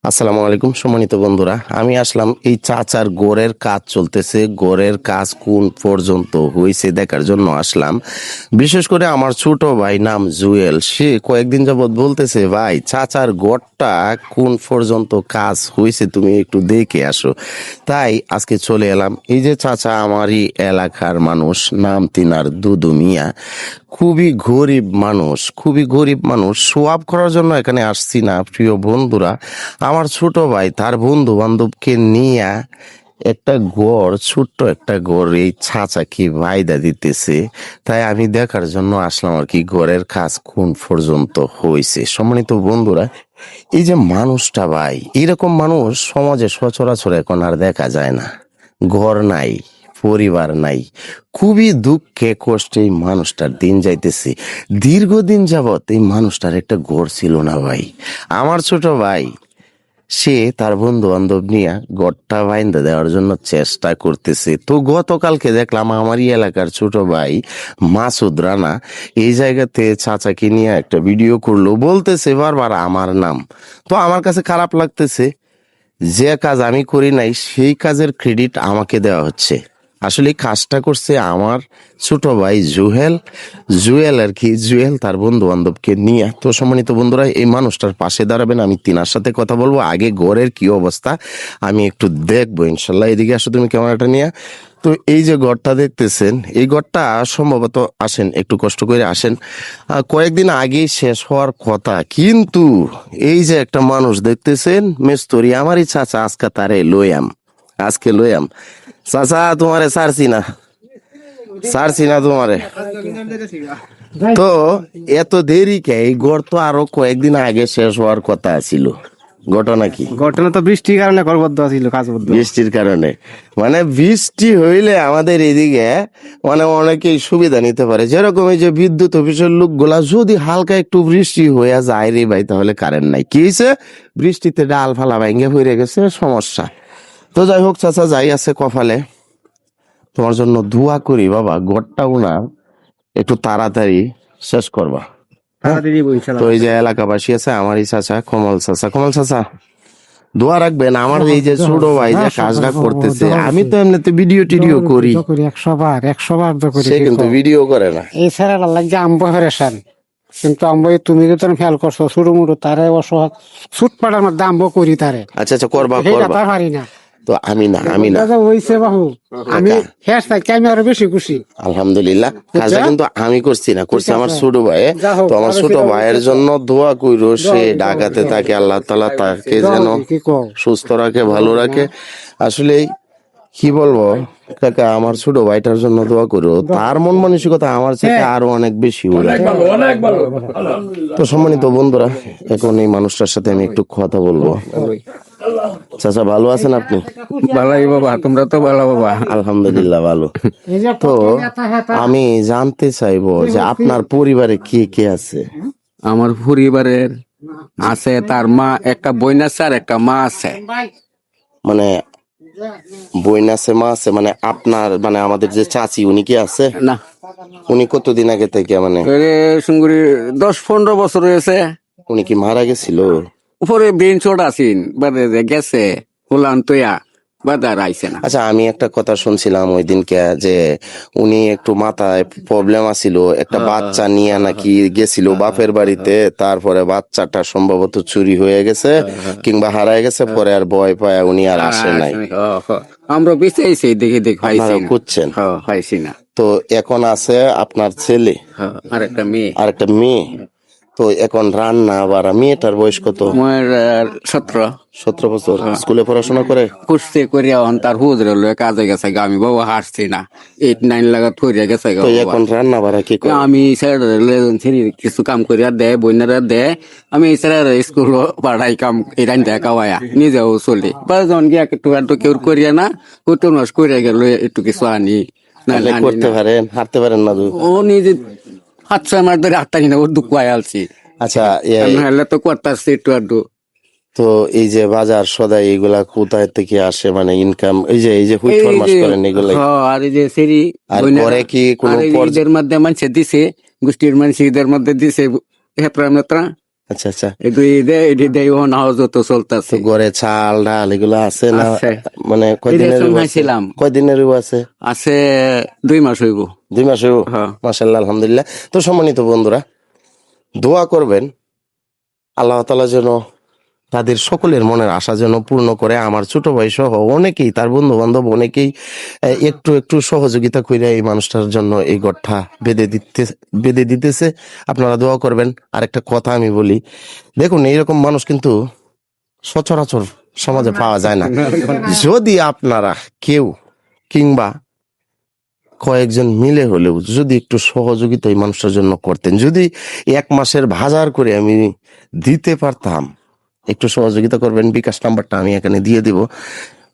আসসালামু আলাইকুম সম্মানিত বন্ধুরা, আমি আসলাম এই চাচার গোড়ের কাজ চলতেছে, গোড়ের কাজ কোন পর্যন্ত হয়েছে দেখার জন্য আসলাম। বিশেষ করে আমার ছোট ভাই নাম জুয়েল, সে কয়েকদিন যাবৎ বলতেছে ভাই চাচার গোড়টা কোন পর্যন্ত কাজ হয়েছে তুমি একটু দেখে আসো। তাই আজকে চলে এলাম। এই যে চাচা আমারই এলাকার মানুষ, নাম তিনার দুদু মিয়া। খুবই গরিব মানুষ, খুবই গরিব মানুষ। সোয়াব করার জন্য এখানে আসছি না প্রিয় বন্ধুরা। আমার ছোট ভাই তার বন্ধু বান্ধবকে নিয়ে একটা ঘর, ছোট্ট একটা ঘর এই চাচাকে ভাইদা দিতেছে। তাই আমি দেখার জন্য আসলাম আর কি, ঘরের কাজ কোন পর্যন্ত হয়েছে। সম্মানিত বন্ধুরা, এই যে মানুষটা ভাই, এরকম মানুষ সমাজে সচরাচর এখন আর দেখা যায় না। ঘর নাই, পরিবার নাই, খুবই দুঃখে কষ্টে এই মানুষটার দিন যাইতেছে। দীর্ঘদিন যাবৎ এই মানুষটার একটা ঘর ছিল না ভাই। আমার ছোট ভাই সে তার বন্ধু বান্ধব নিয়ে ঘরটা বাইন্ধা দেওয়ার জন্য চেষ্টা করতেছে। তো গতকালকে দেখলাম আমারই এলাকার ছোট ভাই মাসুদ রানা এই জায়গাতে চাচাকে নিয়ে একটা ভিডিও করলো, বলতেছে বারবার আমার নাম। তো আমার কাছে খারাপ লাগতেছে, যে কাজ আমি করি নাই সেই কাজের ক্রেডিট আমাকে দেওয়া হচ্ছে। আসলে এই কাজটা করছে আমার ছোট ভাই জুহেল। জুয়েল আর কি, জুয়েল তার বন্ধু বান্ধবকে নিয়ে। তো সম্মানিত বন্ধুরা, এই মানুষটার পাশে দাঁড়াবেন, আমি তিনার সাথে কথা বলবো। আগে ঘরের কি অবস্থা আমি একটু দেখবো ইনশাল্লাহ। এদিকে আসো তুমি ক্যামেরাটা নিয়ে। তো এই যে ঘরটা দেখতেছেন, এই ঘরটা সম্ভবত, আসেন একটু কষ্ট করে আসেন, কয়েকদিন আগেই শেষ হওয়ার কথা। কিন্তু এই যে একটা মানুষ দেখতেছেন মেস্তরি, আমারই চাচা, আজকে তারে লইয়াম, আজকে লইয়াম। চাচা তোমারে ছাড়ছি না, ছাড়ছি না তোমারে। তো এত দেরি কে? এই ঘর তো আরো কয়েকদিন আগে শেষ হওয়ার কথা ছিল। ঘটনা কি? ঘটনা তো বৃষ্টির কারণে করবদ্ধ ছিল, কাজবদ্ধ। বৃষ্টির কারণে, মানে বৃষ্টি হইলে আমাদের এদিকে মানে অনেকেই সুবিধা নিতে পারে। যেরকম এই যে বিদ্যুৎ অফিসের লোকগুলা, যদি হালকা একটু বৃষ্টি হইয়া যায় রে ভাই, তাহলে কারেন্ট নাই। কি হয়েছে? বৃষ্টিতে ডাল ফালা ভাঙ্গে পড়ে গেছে, সমস্যা। তো যাই হোক চাচা, যাই আছে কপালে, তোমার জন্য দোয়া করি বাবা, ঘরটাও না একটু তাড়াতাড়ি শেষ করবা। হ্যাঁ? তাড়াতাড়ি দিব তো ইনশাআল্লাহ। এই যে এলাকাবাসী আছে, আমারই চাচা কমল চাচা, কমল চাচা দোয়া রাখবেন। আমার এই যে ছোট ভাই যে কাজটা করতেছে, আমি তো এমনিতে ভিডিও টিডিও করি, 100 বার করি, সে কিন্তু ভিডিও করে না। এই স্যার আল্লাহ যে আম্ব ফেরেছেন, কিন্তু আম্ব তুমি তো খেয়াল করছো, ছোট মুড়ো তারে অসহায় ছুট পাড়ার মধ্যে আম্ব করি তারে, আচ্ছা আচ্ছা, করবা সেইটা করবা। তার পারি না। তো আমি না হইছে বাহু, আমি হেস থাকি, আমি আরো বেশি খুশি। আলহামদুলিল্লাহ, কাজটা কিন্তু আমি করছি না, করছে আমার ছোট ভাই। যা হোক, তো আমার আরো ছোট সেটা ভাইয়ের হইছে। জন্য দোয়া কইরো, সে ঢাকাতে থাকে, আল্লাহ তাআলা তাকে যেন কি কও? সুস্থ রাখে, ভালো রাখে। আসলে কি বলবো কাকা, আমার ছোট ভাইটার জন্য দোয়া করো। তার মন মানসিকতা আমার থেকে আরো অনেক বেশি উদার। তো সম্মানিত বন্ধুরা, এখন এই মানুষটার সাথে আমি একটু কথা বলবো। চাচা ভালো আছেন আপনি? ভালাই বাবা, তোমরা তো ভালো বাবা। আলহামদুলিল্লাহ ভালো। তো আমি জানতে চাইবো যে আপনার পরিবারে কে কে আছে? আমার পরিবারের আছে তার মা, একটা বোন আছে আর একটা মা আছে। মানে বোন আছে, মা আছে, মানে আপনার মানে আমাদের যে চাচি, উনি কি আছে? না, উনি কতদিন আগে থেকে মানে সুঙ্গুরি 10-15 বছর হয়েছে। উনি কি মারা গেছিল? উপরে ব্রেন চোট আছেন, বাদে যে গেছে উলান তোয়া, বাদে আর আইছে না। আচ্ছা, আমি একটা কথা শুনছিলাম ওই দিনকে, যে উনি একটু মাথায় প্রবলেম আছিল, একটা বাচ্চা নিয়ে নাকি গেছিল বাপের বাড়িতে, তারপরে বাচ্চাটা সম্ভবত চুরি হয়ে গেছে কিংবা হারায় গেছে, পরে আর ভয় পায় উনি আর আসে নাই। আমরা বেঁচে আইছি, দেখে পাইছি আপনারা না। খুঁজছেন? পাইছি না। তো এখন আছে আপনার ছেলে আর একটা মেয়ে, আর একটা মেয়ে। তো এখন রান্না বাড়া, মেয়েটার বয়স কত? আমার 17 17 বছর। স্কুলে পড়াশোনা করে? কুস্তি করিয়া তার হুজরে লয়ে কাজে গেছে গা, আমি বাবা হাসছি না, 8-9 লাগা থইয়া গেছে গা তো বাবা। এখন রান্না বাড়া কি করে? আমি কিছু কাম করিয়া দেয়, বইনারা দেয়, আমি স্যার স্কুল পাড়াই কাম এরান দেখা হওয়া নিজেও চলি বা যখন গিয়া একটু একটু কেউ করিয়া না, কত মাস করিয়া গেল একটু কিছু আনি না, আপনি করতে পারেন, হাঁটতে পারেন না? ও নিজে 5-6 মাস ধরে হাঁটতানি না, ও দুঃখ আলছি। আচ্ছা, নাহলে তো করতেছি একটু আধটু। তো এই যে বাজার সদাই এগুলা কোথায় থেকে আসে, মানে ইনকাম? এই যে হুইট ফরমাস করেন এগুলা, আর এই যে সেরি আর পরে কি কোনো ঈদের মধ্যে মানুষে দিছে, গোষ্ঠীর মানুষ ঈদের মধ্যে দিছে হেতরা মেতরা, আচ্ছা আচ্ছা। এগুলো ঈদে এটি দেয় ও নাও যত চলতেছে তো ঘরে চাল ডাল এগুলো আছে না? আছে। মানে কয়দিনের এই রেশন আছে? খাইছিলাম। কয়দিনের আছে? আছে 2 মাস হইব। 2 মাস হইব? হ্যাঁ। মাশাআল্লাহ, আলহামদুলিল্লাহ। তো সম্মানিত বন্ধুরা, দোয়া করবেন আল্লাহ তাআলা যেন তাদের সকলের মনের আশা যেন পূর্ণ করে। আমার ছোট ভাই সহ অনেকেই, তার বন্ধু বান্ধব অনেকেই একটু একটু সহযোগিতা করে এই মানুষটার জন্য এই গড়টা বেঁধে দিতেছে। আপনারা দোয়া করবেন। আরেকটা কথা আমি বলি, দেখুন এইরকম মানুষ কিন্তু সচরাচর সমাজে পাওয়া যায় না। যদি আপনারা কেউ কিংবা কয়েকজন মিলে হলেও যদি একটু সহযোগিতা এই মানুষটার জন্য করতেন, যদি 1 মাসের বাজার করে আমি দিতে পারতাম, একটু সহযোগিতা করবেন। বিকাশ নাম্বারটা আমি এখানে দিয়ে দিব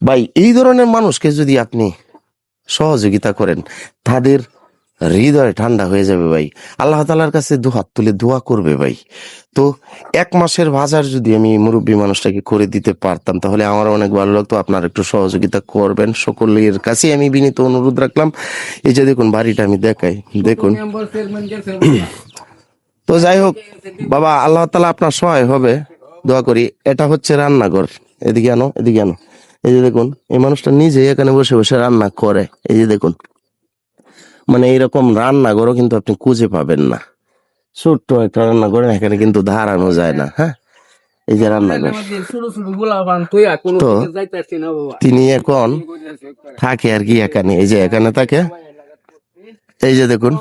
ভাই। এই ধরনের মানুষকে যদি আপনি সহযোগিতা করেন, তাদের হৃদয় ঠান্ডা হয়ে যাবে ভাই। আল্লাহ তাআলার কাছে দুহাত তুলে দোয়া করবে ভাই। তো 1 মাসের বাজার যদি আমি মুরব্বী মানুষটাকে করে দিতে পারতাম, তাহলে আমার অনেক ভালো লাগতো। আপনারা একটু সহযোগিতা করবেন, সকলের কাছে আমি বিনীত অনুরোধ রাখলাম। এই যে দেখুন বাড়িটা আমি দেখাই, দেখুন। তো যাই হোক বাবা, আল্লাহ তাআলা আপনার সহায় হবে, দোয়া করি। এটা হচ্ছে রান্নাঘর, এদিকে আনো, এদিকে আনো। এই যে দেখুন, এই মানুষটা নিজে এখানে বসে বসে রান্না করে। এই যে দেখুন, মানে এইরকম রান্নাঘরও কিন্তু আপনি খুঁজে পাবেন না। ছোট্ট একটা রান্নাঘর, এখানে কিন্তু দাঁড়ানো যায় না। হ্যাঁ, এই যে রান্নাঘর। তো তিনি এখন থাকে আর কি এখানে, এই যে এখানে থাকে। এই যে দেখুন,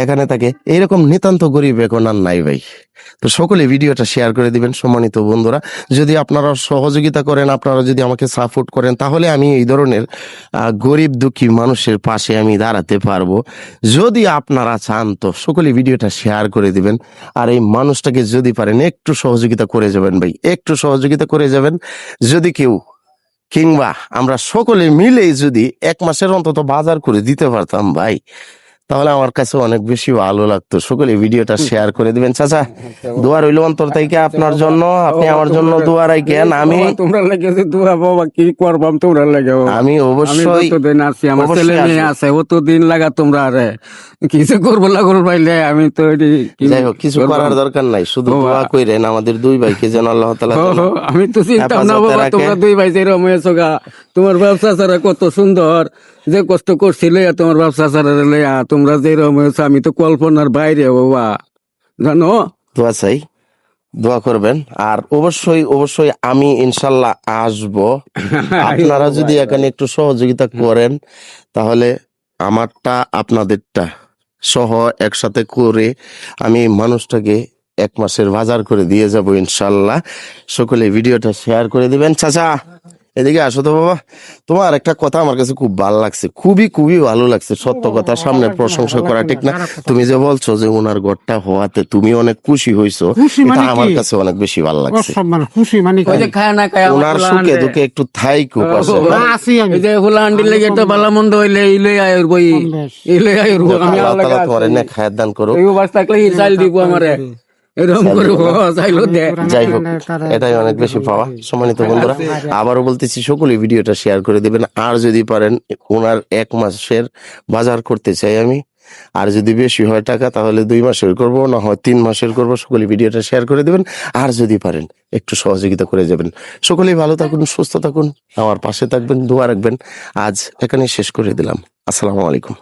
এখানে থাকে। এইরকম নিতান্ত গরিব এখন আর নাই ভাই। তো সকলে ভিডিওটা শেয়ার করে দিবেন সম্মানিত বন্ধুরা। যদি আপনারা সহযোগিতা করেন, আপনারা যদি আমাকে সাপোর্ট করেন, তাহলে আমি এই ধরনের গরিব দুঃখী মানুষের পাশে আমি দাঁড়াতে পারবো। যদি আপনারা চান তো সকলে ভিডিওটা শেয়ার করে দিবেন। আর এই মানুষটাকে যদি পারেন একটু সহযোগিতা করে যাবেন ভাই, একটু সহযোগিতা করে যাবেন। যদি কেউ কিংবা আমরা সকলে মিলেই যদি 1 মাসের অন্তত বাজার করে দিতে পারতাম ভাই, তাহলে আমার কাছে অনেক বেশি ভালো লাগতো। সকলে ভিডিওটা শেয়ার করে দিবেন। চাচা, দোয়া রইল অন্তর থেকে আপনার জন্য, আপনি আমার জন্য দোয়া রাখেন। আমি তোমরা লাগে যে দোয়া বাবা কি করবাম তোমরা লাগে আমি অবশ্যই দিন আছি, আমার ছেলে অবশ্যই মেয়ে আসবো। আছে, ও তো দিন লাগা তোমরা আরে কিছু করবো লাগল পাইলে আমি তো যাই হোক, কিছু করার দরকার নাই, শুধু ও, দোয়া কইরেন আমাদের 2 ভাইকে যেন আল্লাহ তাআলা আমি তো চিন্তাম না হেফাজতে বাবা, রাখে। তোমরা 2 ভাই যেরকম হয়েছো গা, তোমার ব্যবসা ছাড়া কত সুন্দর, যে কষ্ট করছিলে তোমার ব্যবসা ছাড়া লইয়া তোমরা যেরকম হয়েছো, আমি তো কল্পনার বাইরে বাবা, জানো। দোয়া চাই, দোয়া করবেন। আর অবশ্যই অবশ্যই আমি ইনশাল্লাহ আসবো। আপনারা যদি এখানে একটু সহযোগিতা করেন, তাহলে আমারটা আপনাদেরটা সহ একসাথে করে আমি এই মানুষটাকে 1 মাসের বাজার করে দিয়ে যাব ইনশাল্লাহ। সকলে ভিডিওটা শেয়ার করে দিবেন। চাচা, এদিকে আসো তো বাবা। তোমার একটা কথা আমার কাছে খুব ভালো লাগছে, খুবই খুবই ভালো লাগছে। সত্য কথা সামনে প্রশংসা করা ঠিক না। তুমি যে বলছো যে ওনার ঘরটা হওয়াতে তুমি অনেক খুশি হইছো, খুশি এটা মানে আমার কি? কাছে অনেক বেশি ভালো লাগছে। অসম্মান খুশি মানে কি? ওই যে খায় না খায় ওনার সুখে দুঃখে একটু থাইকো পাশে। না, আছি আমি। এই যে হুলা আন্ডি লেগে একটা ভালো মন্দ হইলে ইলে আয়ের বই, ইলে আয়ের বই, আমি আল্লাহ আল্লাহ তাআলা তোমার নেক হায়াত দান করুক। এই বাস থাকলে চাইল দিব আমারে, এরকম করবো চাইলো দে। যাই হোক, এটাই অনেক বেশি পাওয়া। সম্মানিত বন্ধুরা, আবারও বলতেছি সকলে ভিডিওটা শেয়ার করে দিবেন। আর যদি পারেন ওনার 1 মাসের বাজার করতে চাই আমি। আর যদি বেশি হয় টাকা, তাহলে 2 মাসের করব, না হয় 3 মাসের করব। সকলে ভিডিওটা শেয়ার করে দিবেন। আর যদি পারেন একটু সহযোগিতা করে যাবেন। সকলেই ভালো থাকুন, সুস্থ থাকুন, আমার পাশে থাকবেন, দোয়া রাখবেন। আজ এখানে শেষ করে দিলাম। আসসালামু আলাইকুম।